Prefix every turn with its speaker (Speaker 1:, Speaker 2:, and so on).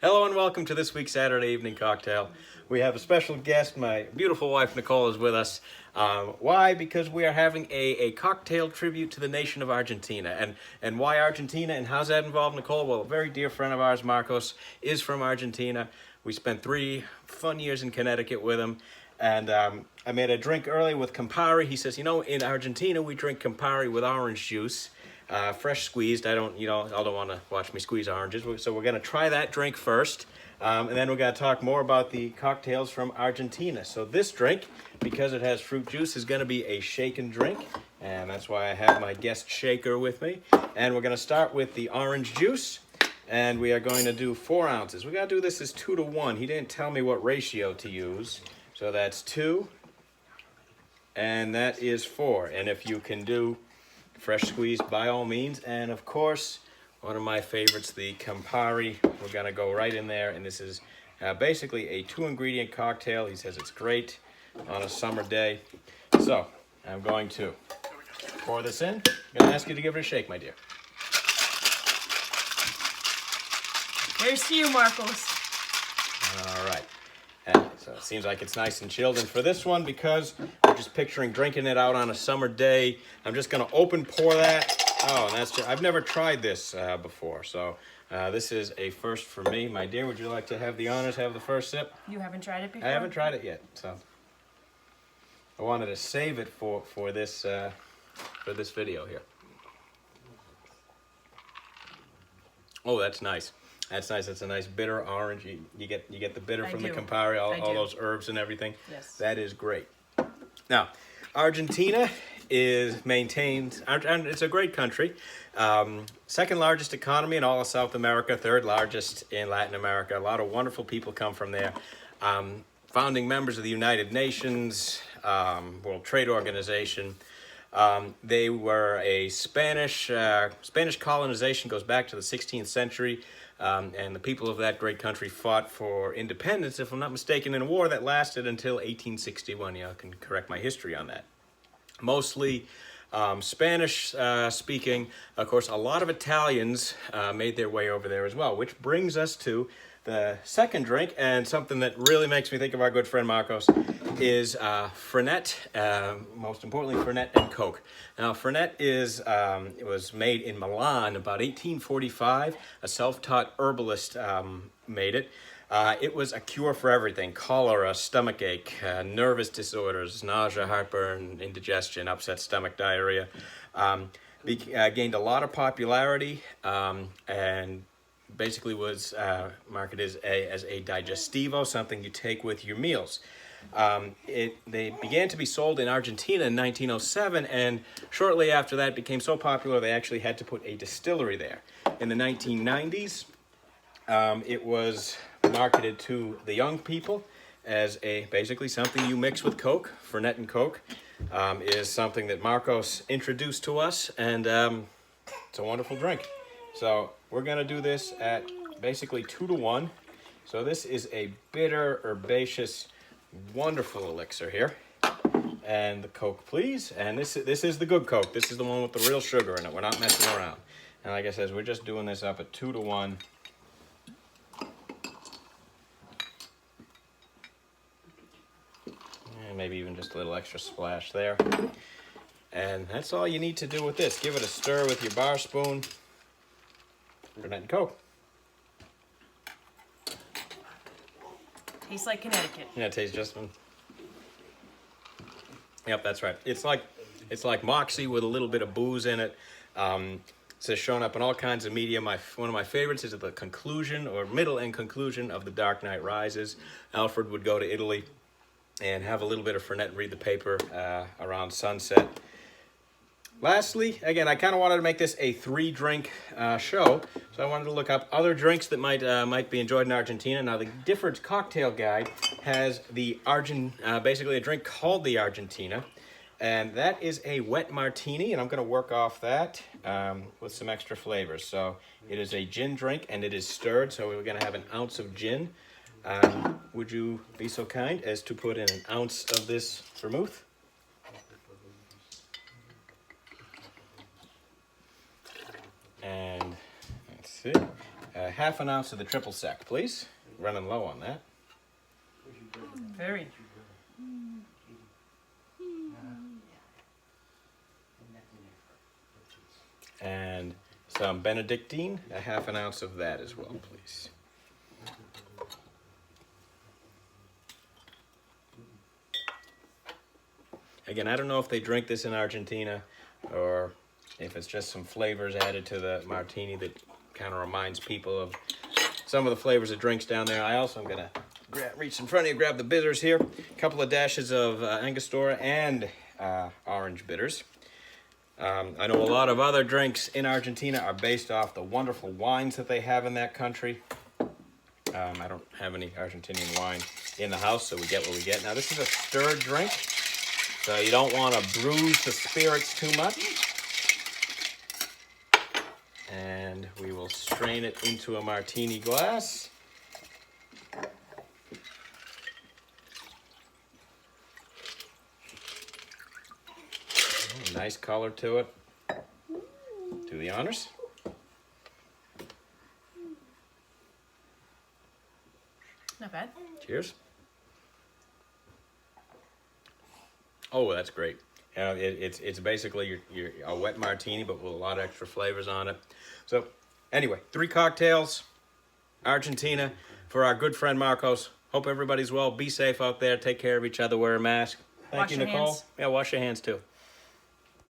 Speaker 1: Hello and welcome to this week's Saturday Evening Cocktail. We have a special guest. My beautiful wife Nicole is with us. Why? Because we are having a cocktail tribute to the nation of Argentina. And why Argentina and how's that involved, Nicole? Well, a very dear friend of ours, Marcos, is from Argentina. We spent 3 fun years in Connecticut with him. And I made a drink early with Campari. He says, you know, in Argentina we drink Campari with orange juice. Fresh squeezed. I don't want to watch me squeeze oranges. So we're going to try that drink first. And then we're going to talk more about the cocktails from Argentina. So this drink, because it has fruit juice, is going to be a shaken drink. And that's why I have my guest shaker with me. And we're going to start with the orange juice. And we are going to do 4 ounces. We're going to do this as 2 to 1. He didn't tell me what ratio to use. So that's 2. And that is 4. And if you can do fresh squeezed, by all means. And of course, one of my favorites, the Campari. We're gonna go right in there, and this is basically a 2-ingredient cocktail. He says it's great on a summer day. So I'm going to pour this in. I'm gonna ask you to give it a shake, my dear.
Speaker 2: Here's to you, Marcos.
Speaker 1: All right. And so it seems like it's nice and chilled. And for this one, because we're just picturing drinking it out on a summer day, I'm just going to open pour that. Oh, and that's just, I've never tried this before. So this is a first for me. My dear, would you like to have the honors, have the first sip?
Speaker 2: You haven't tried it before?
Speaker 1: I haven't tried it yet. So I wanted to save it for this video here. Oh, that's nice. That's nice. That's a nice bitter orange. You get the bitter from the Campari, all those herbs and everything.
Speaker 2: Yes.
Speaker 1: That is great. Now, Argentina is maintained, and it's a great country. 2nd largest economy in all of South America, 3rd largest in Latin America. A lot of wonderful people come from there. Founding members of the United Nations, World Trade Organization. They were a Spanish colonization, goes back to the 16th century. And the people of that great country fought for independence, if I'm not mistaken, in a war that lasted until 1861. Yeah, I can correct my history on that. Mostly Spanish speaking. Of course, a lot of Italians made their way over there as well, which brings us to the second drink, and something that really makes me think of our good friend Marcos is Frenette, most importantly Frenette and Coke. Now Frenette it was made in Milan about 1845. A self-taught herbalist made it. It was a cure for everything: cholera, stomachache, nervous disorders, nausea, heartburn, indigestion, upset stomach, diarrhea. Gained a lot of popularity and basically was marketed as a digestivo, something you take with your meals. They began to be sold in Argentina in 1907, and shortly after that became so popular they actually had to put a distillery there. In the 1990s, it was marketed to the young people as basically something you mix with Coke. Frenet and Coke is something that Marcos introduced to us, and it's a wonderful drink. So we're going to do this at basically 2 to 1. So this is a bitter, herbaceous, wonderful elixir here. And the Coke, please. And this is the good Coke. This is the one with the real sugar in it. We're not messing around. And like I said, we're just doing this up at 2 to 1. And maybe even just a little extra splash there. And that's all you need to do with this. Give it a stir with your bar spoon. Frenet and Coke.
Speaker 2: Tastes like Connecticut.
Speaker 1: Yeah, it tastes just. Yep, that's right. It's like Moxie with a little bit of booze in it. It's shown up in all kinds of media. One of my favorites is at the conclusion or middle and conclusion of The Dark Knight Rises. Alfred would go to Italy and have a little bit of Frenet and read the paper around sunset. Lastly, again, I kind of wanted to make this a 3-drink show, so I wanted to look up other drinks that might be enjoyed in Argentina. Now, the Difford's Cocktail Guide has basically a drink called the Argentina, and that is a wet martini, and I'm going to work off that with some extra flavors. So it is a gin drink, and it is stirred, so we're going to have 1 ounce of gin. Would you be so kind as to put in 1 ounce of this vermouth? And let's see. half an ounce of the triple sec, please. Running low on that.
Speaker 2: Very.
Speaker 1: And some Benedictine, a half an ounce of that as well, please. Again, I don't know if they drink this in Argentina or if it's just some flavors added to the martini that kind of reminds people of some of the flavors of drinks down there. I also am going to reach in front of you, grab the bitters here. A couple of dashes of Angostura and orange bitters. I know a lot of other drinks in Argentina are based off the wonderful wines that they have in that country. I don't have any Argentinian wine in the house, so we get what we get. Now, this is a stirred drink, so you don't want to bruise the spirits too much. And we will strain it into a martini glass. Nice color to it. Do the honors.
Speaker 2: Not bad.
Speaker 1: Cheers. Oh, that's great. It's basically your a wet martini, but with a lot of extra flavors on it. So, anyway, 3 cocktails, Argentina, for our good friend Marcos. Hope everybody's well. Be safe out there. Take care of each other. Wear a mask. Thank you, Nicole.
Speaker 2: Hands.
Speaker 1: Yeah, wash your hands too.